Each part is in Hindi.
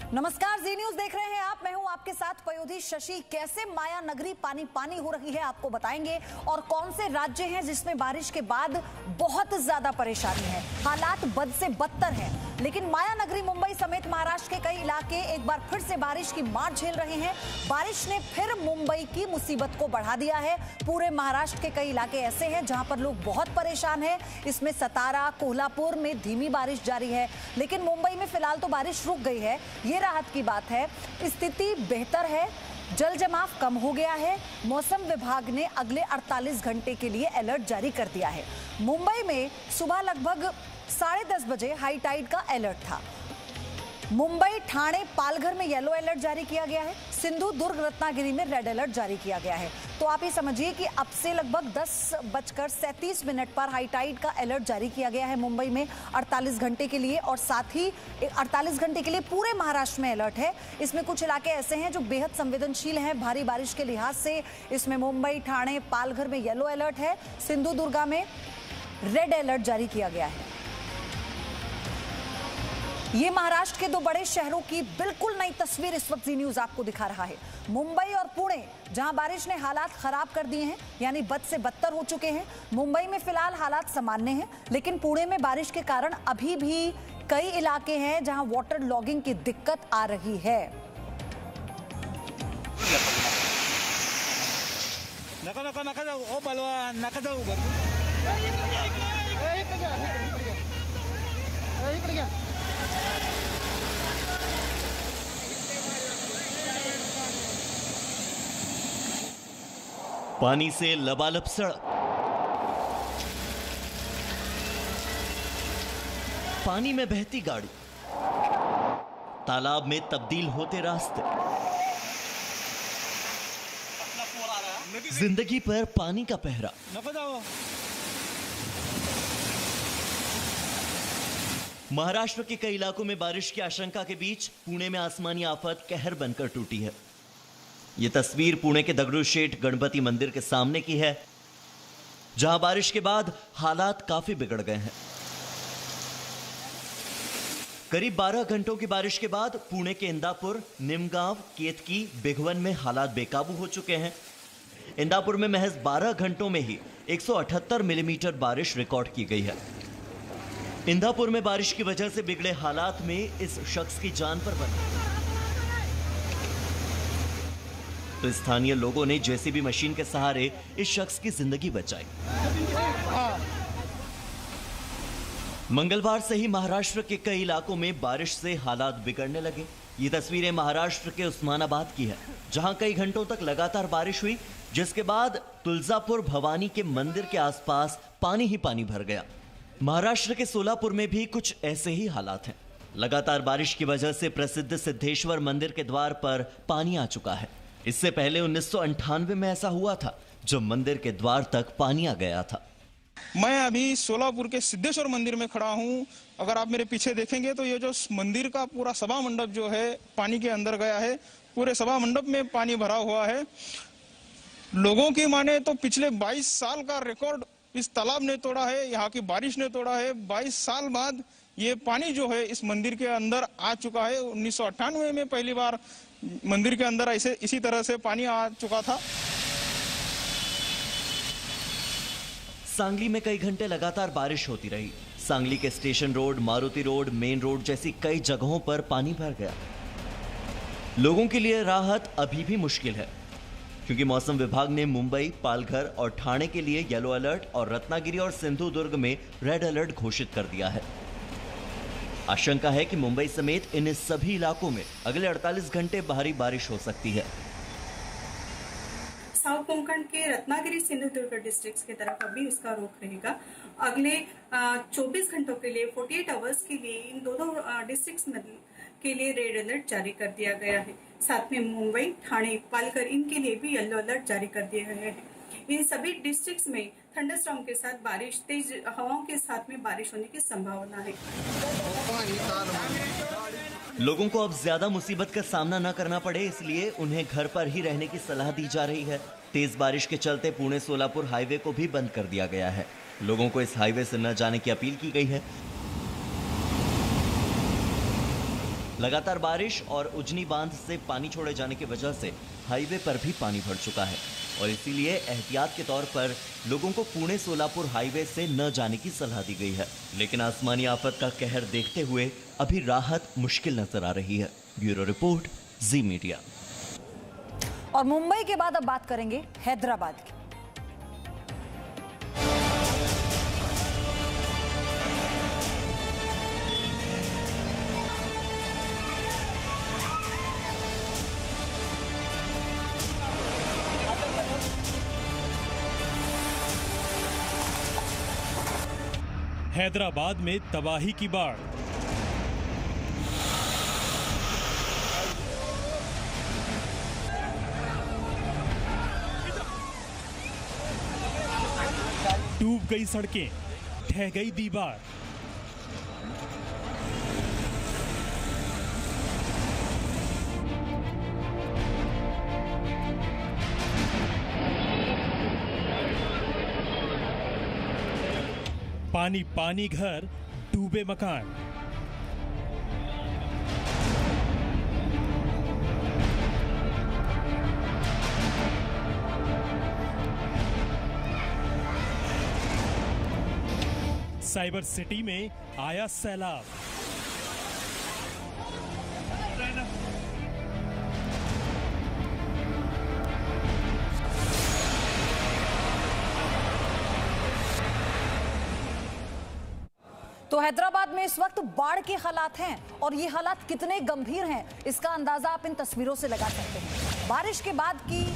नमस्कार, जी न्यूज देख रहे हैं आप। मैं हूं आपके साथ पयोधी शशि। कैसे माया नगरी पानी पानी हो रही है आपको बताएंगे, और कौन से राज्य हैं जिसमें बारिश के बाद बहुत ज्यादा परेशानी है। हालात बद से बदतर हैं, लेकिन माया नगरी मुंबई समेत महाराष्ट्र के कई इलाके एक बार फिर से बारिश की मार झेल रहे हैं। बारिश ने फिर मुंबई की मुसीबत को बढ़ा दिया है। पूरे महाराष्ट्र के कई इलाके ऐसे हैं जहां पर लोग बहुत परेशान हैं। इसमें सतारा, कोल्हापुर में धीमी बारिश जारी है, लेकिन मुंबई में फिलहाल तो बारिश रुक गई है। ये राहत की बात है। स्थिति बेहतर है, जल जमाव कम हो गया है। मौसम विभाग ने अगले 48 घंटे के लिए अलर्ट जारी कर दिया है। मुंबई में सुबह लगभग 10:30 बजे हाई टाइड का अलर्ट था। मुंबई, ठाणे, पालघर में येलो अलर्ट जारी किया गया है। सिंधु, दुर्ग, रत्नागिरी में रेड अलर्ट जारी किया गया है। तो आप ये समझिए कि अब से लगभग 10:37 पर हाई टाइड का अलर्ट जारी किया गया है मुंबई में 48 घंटे के लिए, और साथ ही 48 घंटे के लिए पूरे महाराष्ट्र में अलर्ट है। इसमें कुछ इलाके ऐसे हैं जो बेहद संवेदनशील हैं भारी बारिश के लिहाज से। इसमें मुंबई, ठाणे, पालघर में येलो अलर्ट है। सिंधु दुर्गा में रेड अलर्ट जारी किया गया है। ये महाराष्ट्र के दो बड़े शहरों की बिल्कुल नई तस्वीर इस वक्त जी न्यूज आपको दिखा रहा है। मुंबई और पुणे, जहां बारिश ने हालात खराब कर दिए हैं, यानी बद से बदतर हो चुके हैं। मुंबई में फिलहाल हालात सामान्य हैं, लेकिन पुणे में बारिश के कारण अभी भी कई इलाके हैं जहां वाटर लॉगिंग की दिक्कत आ रही है। पानी से लबालब सड़क, पानी में बहती गाड़ी, तालाब में तब्दील होते रास्ते, जिंदगी पर पानी का पहरा। महाराष्ट्र के कई इलाकों में बारिश की आशंका के बीच पुणे में आसमानी आफत कहर बनकर टूटी है। यह तस्वीर पुणे के दगड़ूशेठ गणपति मंदिर के सामने की है, जहां बारिश के बाद हालात काफी बिगड़ गए हैं। करीब 12 घंटों की बारिश के बाद पुणे के इंदापुर, निमगांव, केतकी, बिघवन में हालात बेकाबू हो चुके हैं। इंदापुर में महज 12 घंटों में ही 178 मिलीमीटर बारिश रिकॉर्ड की गई है। इंदापुर में बारिश की वजह से बिगड़े हालात में इस शख्स की जान पर बनी, तो स्थानीय लोगों ने जेसीबी मशीन के सहारे इस शख्स की जिंदगी बचाई। मंगलवार से ही महाराष्ट्र के कई इलाकों में बारिश से हालात बिगड़ने लगे। ये तस्वीरें महाराष्ट्र के उस्मानाबाद की है, जहां कई घंटों तक लगातार बारिश हुई, जिसके बाद तुलजापुर भवानी के मंदिर के आसपास पानी ही पानी भर गया। महाराष्ट्र के सोलापुर में भी कुछ ऐसे ही हालात हैं। लगातार बारिश की वजह से प्रसिद्ध सिद्धेश्वर मंदिर के द्वार पर पानी आ चुका है। इससे पहले 1998 में ऐसा हुआ था, जब मंदिर के द्वार तक पानी आ गया था। मैं अभी सोलापुर के सिद्धेश्वर मंदिर में खड़ा हूं। अगर आप मेरे पीछे देखेंगे तो ये जो मंदिर का पूरा सभा मंडप जो है पानी के अंदर गया है। पूरे सभा मंडप में पानी भरा हुआ है। लोगों की माने तो पिछले 22 साल का रिकॉर्ड इस तालाब ने तोड़ा है, यहाँ की बारिश ने तोड़ा है। 22 साल बाद ये पानी जो है इस मंदिर के अंदर आ चुका है। 1998 में पहली बार मंदिर के अंदर ऐसे इसी तरह से पानी आ चुका था। सांगली में कई घंटे लगातार बारिश होती रही। सांगली के station road, Maruti road, main road जैसी कई जगहों पर पानी भर गया। लोगों के लिए राहत अभी भी मुश्किल है, क्योंकि मौसम विभाग ने मुंबई, पालघर और ठाणे के लिए येलो अलर्ट और रत्नागिरी और सिंधु दुर्ग में रेड अलर्ट घोषित कर दिया है। आशंका है कि मुंबई समेत इन सभी इलाकों में अगले 48 घंटे भारी बारिश हो सकती है। साउथ कोंकण के रत्नागिरी, सिंधुदुर्ग डिस्ट्रिक्ट्स की तरफ अभी इसका रुख रहेगा। अगले 24 घंटों के लिए 48 आवर्स के लिए इन दोनों डिस्ट्रिक्ट्स के लिए रेड अलर्ट जारी कर दिया गया है। साथ में मुंबई, ठाणे, पालघर इनके लिए भी येलो अलर्ट जारी कर दिया गया है। इन सभी डिस्ट्रिक्ट्स में थंडरस्टॉर्म के साथ बारिश, तेज हवाओं के साथ में बारिश होने की संभावना है। लोगों को अब ज्यादा मुसीबत का सामना न करना पड़े, इसलिए उन्हें घर पर ही रहने की सलाह दी जा रही है। तेज बारिश के चलते पुणे सोलापुर हाईवे को भी बंद कर दिया गया है। लोगों को इस हाईवे से न जाने की अपील की गई है। लगातार बारिश और उजनी बांध से पानी छोड़े जाने की वजह से हाईवे पर भी पानी भर चुका है और इसीलिए एहतियात के तौर पर लोगों को पुणे सोलापुर हाईवे से न जाने की सलाह दी गई है। लेकिन आसमानी आफत का कहर देखते हुए अभी राहत मुश्किल नजर आ रही है। ब्यूरो रिपोर्ट, जी मीडिया। और मुंबई के बाद अब बात करेंगे हैदराबाद की। हैदराबाद में तबाही की बाढ़। डूब गई सड़कें, ढह गई दीवार। पानी पानी घर, डूबे मकान। साइबर सिटी में आया सैलाब। तो हैदराबाद में इस वक्त बाढ़ के हालात हैं और ये हालात कितने गंभीर हैं इसका अंदाजा आप इन तस्वीरों से लगा सकते हैं। बारिश के बाद की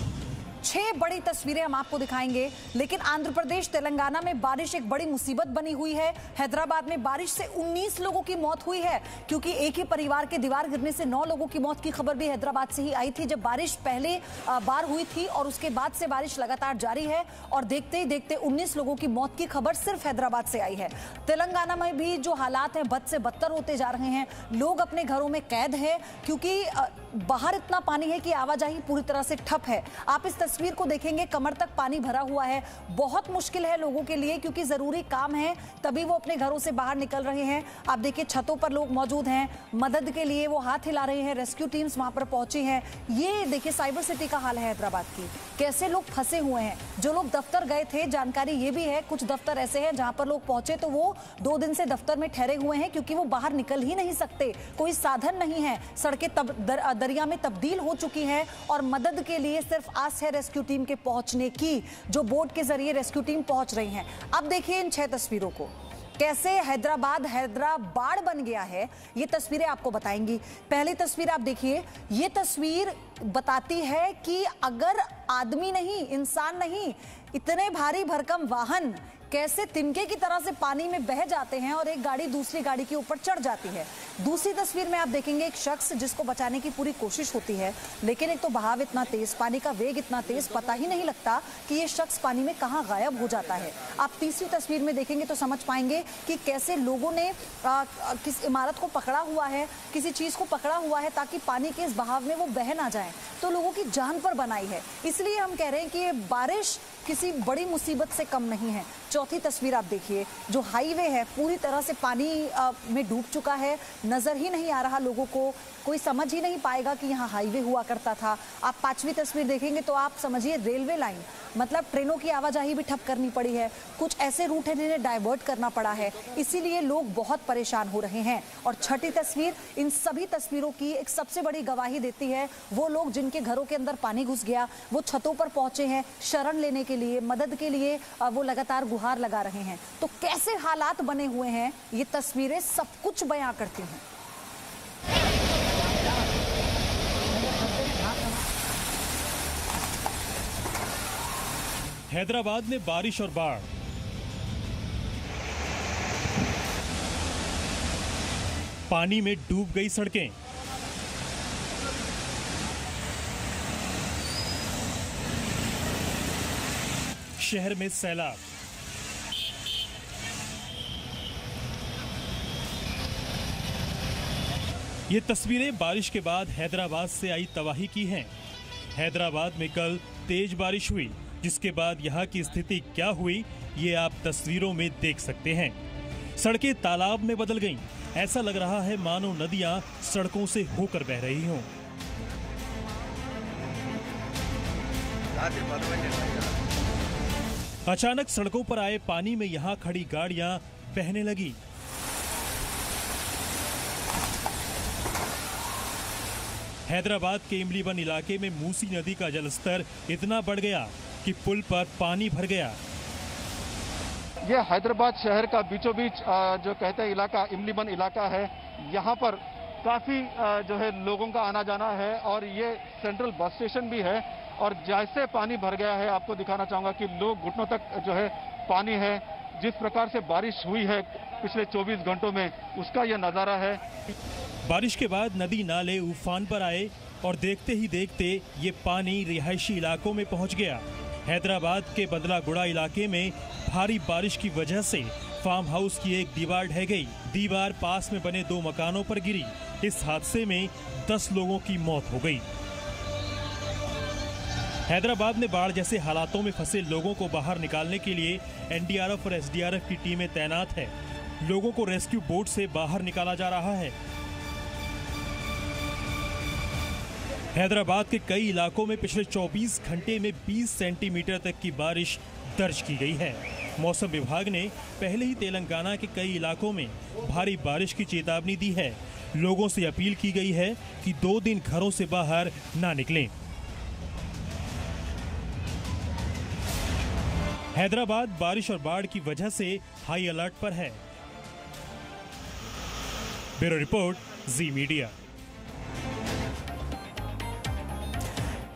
6 बड़ी तस्वीरें हम आपको दिखाएंगे, लेकिन आंध्र प्रदेश तेलंगाना में बारिश एक बड़ी मुसीबत बनी हुई है। हैदराबाद में बारिश से 19 लोगों की मौत हुई है, क्योंकि एक ही परिवार के दीवार गिरने से 9 लोगों की मौत की खबर भी हैदराबाद से ही आई थी, जब बारिश पहले बार हुई थी और उसके बाद से बारिश लगातार जारी है और देखते ही देखते 19 लोगों की मौत की खबर सिर्फ हैदराबाद से आई है। तेलंगाना में भी जो हालात हैं बद से बदतर होते जा रहे हैं। लोग अपने घरों में कैद है, क्योंकि बाहर इतना पानी है कि आवाजाही पूरी तरह से ठप है। आप इस तस्वीर को देखेंगे, कमर तक पानी भरा हुआ है। बहुत मुश्किल है लोगों के लिए, क्योंकि जरूरी काम है तभी वो अपने घरों से बाहर निकल रहे हैं। आप देखिए, छतों पर लोग मौजूद हैं, मदद के लिए वो हाथ हिला रहे हैं। रेस्क्यू टीम्स वहां पर पहुंची हैं। ये देखिए साइबर सिटी का हाल है हैदराबाद की, कैसे लोग फंसे हुए हैं। जो लोग दफ्तर गए थे, जानकारी ये भी है कुछ दफ्तर ऐसे हैं जहां पर लोग पहुंचे तो वो 2 दिन से दफ्तर में ठहरे हुए हैं, क्योंकि वो बाहर निकल ही नहीं सकते, कोई साधन नहीं है। सड़कें दरिया में तब्दील हो चुकी हैं और मदद के लिए सिर्फ आस है रेस्क्यू टीम के पहुंचने की, जो बोट के जरिए रेस्क्यू टीम पहुंच रही है। अब देखिए इन 6 तस्वीरों को, कैसे हैदराबाद बन गया है। ये तस्वीरें आपको बताएंगी। पहली तस्वीर आप देखिए, ये तस्वीर बताती है कि अगर आदमी नहीं, इंसान नहीं, इतने भारी भरकम वाहन कैसे तिनके की तरह से पानी में बह जाते हैं और एक गाड़ी दूसरी गाड़ी के ऊपर चढ़ जाती है। दूसरी तस्वीर में आप देखेंगे एक शख्स जिसको बचाने की पूरी कोशिश होती है, लेकिन एक तो बहाव इतना तेज, पानी का वेग इतना तेज, पता ही नहीं लगता कि ये शख्स पानी में कहां गायब हो जाता है। आप तीसरी तस्वीर में देखेंगे तो समझ पाएंगे कि कैसे लोगों ने किस इमारत को पकड़ा हुआ है, किसी चीज को पकड़ा हुआ है ताकि पानी के इस बहाव में वो बह ना जाए, तो लोगों की जान पर बनाई है। इसलिए हम कह रहे हैं कि ये बारिश किसी बड़ी मुसीबत से कम नहीं है। चौथी तस्वीर आप देखिए, जो हाईवे है पूरी तरह से पानी में डूब चुका है, नजर ही नहीं आ रहा लोगों को, कोई समझ ही नहीं पाएगा कि यहाँ हाईवे हुआ करता था। आप 5वीं तस्वीर देखेंगे तो आप समझिए रेलवे लाइन, मतलब ट्रेनों की आवाजाही भी ठप करनी पड़ी है। कुछ ऐसे रूट हैं जिन्हें डाइवर्ट करना पड़ा है, इसीलिए लोग बहुत परेशान हो रहे हैं। और छठी तस्वीर इन सभी तस्वीरों की एक सबसे बड़ी गवाही देती है। वो लोग जिनके घरों के अंदर पानी घुस गया, वो छतों पर पहुंचे हैं शरण लेने के लिए, मदद के लिए वो लगातार गुहार लगा रहे हैं। तो कैसे हालात बने हुए हैं, ये तस्वीरें सब कुछ बयां करती हैं। हैदराबाद में बारिश और बाढ़। पानी में डूब गई सड़कें। शहर में सैलाब। ये तस्वीरें बारिश के बाद हैदराबाद से आई तबाही की हैं। हैदराबाद में कल तेज बारिश हुई, जिसके बाद यहाँ की स्थिति क्या हुई ये आप तस्वीरों में देख सकते हैं। सड़कें तालाब में बदल गईं, ऐसा लग रहा है मानो नदियां सड़कों से होकर बह रही हों। अचानक सड़कों पर आए पानी में यहां खड़ी गाड़ियां बहने लगी। हैदराबाद के इमलीबन इलाके में मूसी नदी का जलस्तर इतना बढ़ गया कि पुल पर पानी भर गया। ये हैदराबाद शहर का बीचों बीच जो कहते हैं इलाका इमलीबन इलाका है। यहाँ पर काफी जो है लोगों का आना जाना है और ये सेंट्रल बस स्टेशन भी है। और जैसे पानी भर गया है, आपको दिखाना चाहूंगा कि लोग घुटनों तक जो है पानी है। जिस प्रकार से बारिश हुई है पिछले 24 घंटों में, उसका यह नजारा है। बारिश के बाद नदी नाले उफान पर आए और देखते ही देखते ये पानी रिहायशी इलाकों में पहुंच गया। हैदराबाद के बदलागुड़ा इलाके में भारी बारिश की वजह से फार्म हाउस की एक दीवार ढह गई। दीवार पास में बने 2 मकानों पर गिरी। इस हादसे में 10 लोगों की मौत हो गई। हैदराबाद में बाढ़ जैसे हालातों में फंसे लोगों को बाहर निकालने के लिए एनडीआरएफ और एसडीआरएफ की टीमें तैनात है। लोगों को रेस्क्यू बोट से बाहर निकाला जा रहा है। हैदराबाद के कई इलाकों में पिछले 24 घंटे में 20 सेंटीमीटर तक की बारिश दर्ज की गई है। मौसम विभाग ने पहले ही तेलंगाना के कई इलाकों में भारी बारिश की चेतावनी दी है। लोगों से अपील की गई है कि 2 दिन घरों से बाहर ना निकलें। हैदराबाद बारिश और बाढ़ की वजह से हाई अलर्ट पर है। ब्यूरो रिपोर्ट, जी मीडिया।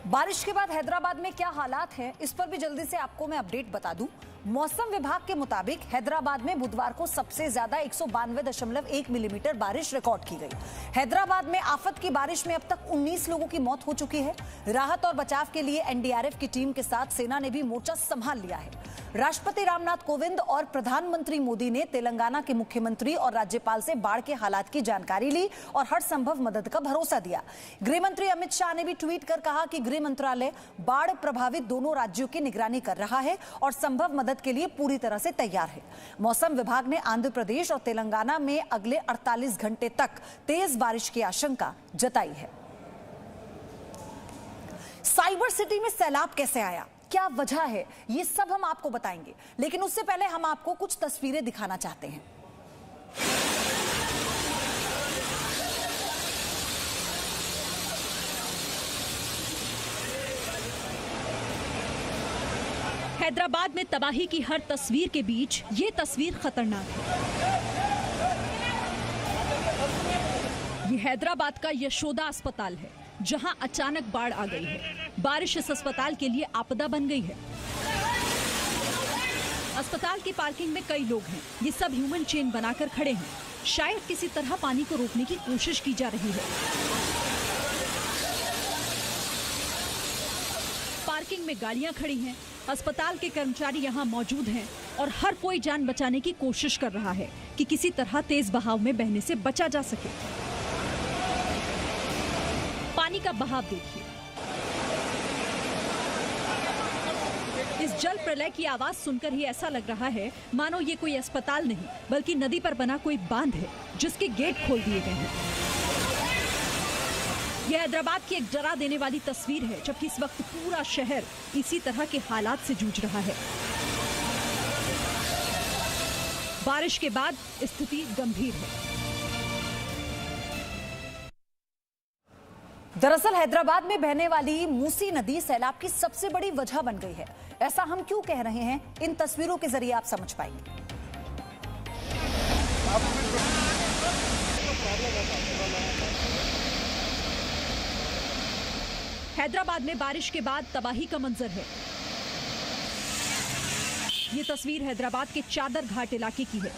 बारिश के बाद हैदराबाद में क्या हालात हैं, इस पर भी जल्दी से आपको मैं अपडेट बता दूं। मौसम विभाग के मुताबिक हैदराबाद में बुधवार को सबसे ज्यादा 192.1 मिलीमीटर बारिश रिकॉर्ड की गई। हैदराबाद में आफत की बारिश में अब तक 19 लोगों की मौत हो चुकी है। राहत और बचाव के लिए एनडीआरएफ की टीम के साथ सेना ने भी मोर्चा संभाल लिया है। राष्ट्रपति रामनाथ कोविंद और प्रधानमंत्री मोदी ने तेलंगाना के मुख्यमंत्री और राज्यपाल से बाढ़ के हालात की जानकारी ली और हर संभव मदद का भरोसा दिया। गृह मंत्री अमित शाह ने भी ट्वीट कर कहा कि गृह मंत्रालय बाढ़ प्रभावित दोनों राज्यों की निगरानी कर रहा है और संभव मदद के लिए पूरी तरह से तैयार है। मौसम विभाग ने आंध्र प्रदेश और तेलंगाना में अगले 48 घंटे तक तेज बारिश की आशंका जताई है। साइबर सिटी में सैलाब कैसे आया, क्या वजह है, ये सब हम आपको बताएंगे, लेकिन उससे पहले हम आपको कुछ तस्वीरें दिखाना चाहते हैं। हैदराबाद में तबाही की हर तस्वीर के बीच ये तस्वीर खतरनाक है। ये हैदराबाद का यशोदा अस्पताल है, जहां अचानक बाढ़ आ गई है। बारिश इस अस्पताल के लिए आपदा बन गई है। अस्पताल की पार्किंग में कई लोग हैं। ये सब ह्यूमन चेन बनाकर खड़े हैं। शायद किसी तरह पानी को रोकने की कोशिश की जा रही है। पार्किंग में गाड़ियां खड़ी हैं। अस्पताल के कर्मचारी यहां मौजूद हैं और हर कोई जान बचाने की कोशिश कर रहा है कि किसी तरह तेज बहाव में बहने से बचा जा सके। पानी का बहाव देखिए। इस जल प्रलय की आवाज सुनकर ही ऐसा लग रहा है मानो ये कोई अस्पताल नहीं बल्कि नदी पर बना कोई बांध है जिसके गेट खोल दिए गए हैं। यह हैदराबाद की एक डरा देने वाली तस्वीर है, जबकि इस वक्त पूरा शहर इसी तरह के हालात से जूझ रहा है। बारिश के बाद स्थिति गंभीर है। दरअसल हैदराबाद में बहने वाली मूसी नदी सैलाब की सबसे बड़ी वजह बन गई है। ऐसा हम क्यों कह रहे हैं, इन तस्वीरों के जरिए आप समझ पाएंगे। हैदराबाद में बारिश के बाद तबाही का मंजर है। ये तस्वीर हैदराबाद के चादर घाट इलाके की है,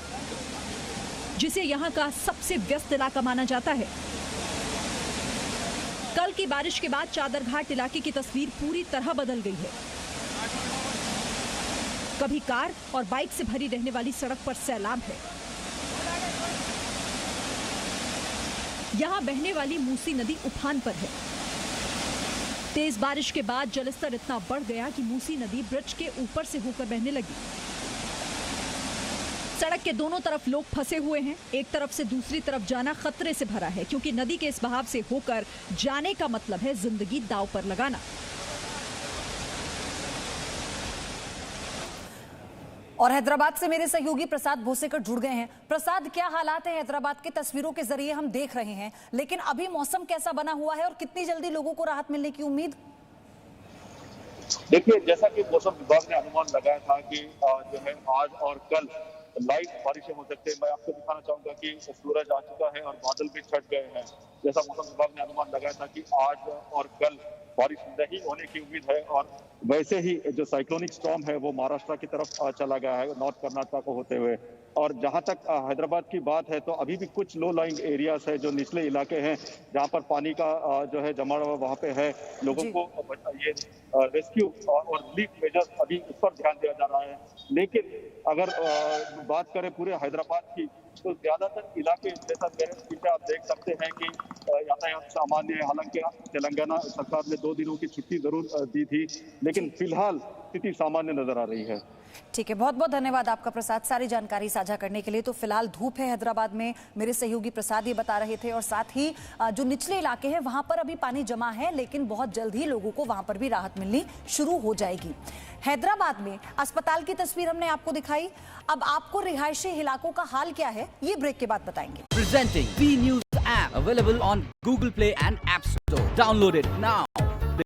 जिसे यहाँ का सबसे व्यस्त इलाका माना जाता है। कल की बारिश के बाद चादर घाट इलाके की तस्वीर पूरी तरह बदल गई है। कभी कार और बाइक से भरी रहने वाली सड़क पर सैलाब है। यहाँ बहने वाली मूसी नदी उफान पर है। तेज बारिश के बाद जलस्तर इतना बढ़ गया कि मूसी नदी ब्रिज के ऊपर से होकर बहने लगी। सड़क के दोनों तरफ लोग फंसे हुए हैं। एक तरफ से दूसरी तरफ जाना खतरे से भरा है, क्योंकि नदी के इस बहाव से होकर जाने का मतलब है जिंदगी दांव पर लगाना। और हैदराबाद से मेरे सहयोगी प्रसाद भोसेकर जुड़ गए हैं। प्रसाद, क्या हालात है हैदराबाद के? तस्वीरों के जरिए हम देख रहे हैं, लेकिन अभी मौसम कैसा बना हुआ है और कितनी जल्दी लोगों को राहत मिलने की उम्मीद? देखिए, जैसा कि मौसम विभाग ने अनुमान लगाया था कि जो है आज और कल लाइट बारिशें हो सकती है। मैं आपको दिखाना चाहूंगा कि सूरज आ चुका है और बादल भी छट गए हैं। जैसा मौसम विभाग ने अनुमान लगाया था कि आज और कल बारिश नहीं होने की उम्मीद है, और वैसे ही जो साइक्लोनिक स्टॉर्म है वो महाराष्ट्र की तरफ चला गया है, नॉर्थ कर्नाटक को होते हुए। और जहां तक हैदराबाद की बात है तो अभी भी कुछ लो लाइंग एरियाज है, जो निचले इलाके हैं जहां पर पानी का जो है जमा वहां पे है। लोगों को ये रेस्क्यू और रिलीफ मेजर्स अभी इस पर ध्यान दिया जा रहा है। लेकिन अगर बात करें पूरे हैदराबाद की तो ज्यादातर इलाके, जैसा मेरे पीछे आप देख सकते हैं कि यातायात सामान्य है। हालांकि तेलंगाना सरकार ने 2 दिनों की छुट्टी जरूर दी थी, लेकिन फिलहाल स्थिति सामान्य नजर आ रही है। ठीक है, बहुत बहुत धन्यवाद आपका प्रसाद, सारी जानकारी साझा करने के लिए। तो फिलहाल धूप है हैदराबाद में, मेरे सहयोगी प्रसाद ये बता रहे थे, और साथ ही जो निचले इलाके हैं वहां पर अभी पानी जमा है, लेकिन बहुत जल्द ही लोगों को वहां पर भी राहत मिलनी शुरू हो जाएगी। हैदराबाद में अस्पताल की तस्वीर हमने आपको दिखाई। अब आपको रिहायशी इलाकों का हाल क्या है, ये ब्रेक के बाद बताएंगे। Presenting V News app available on Google Play and App Store. Download it now.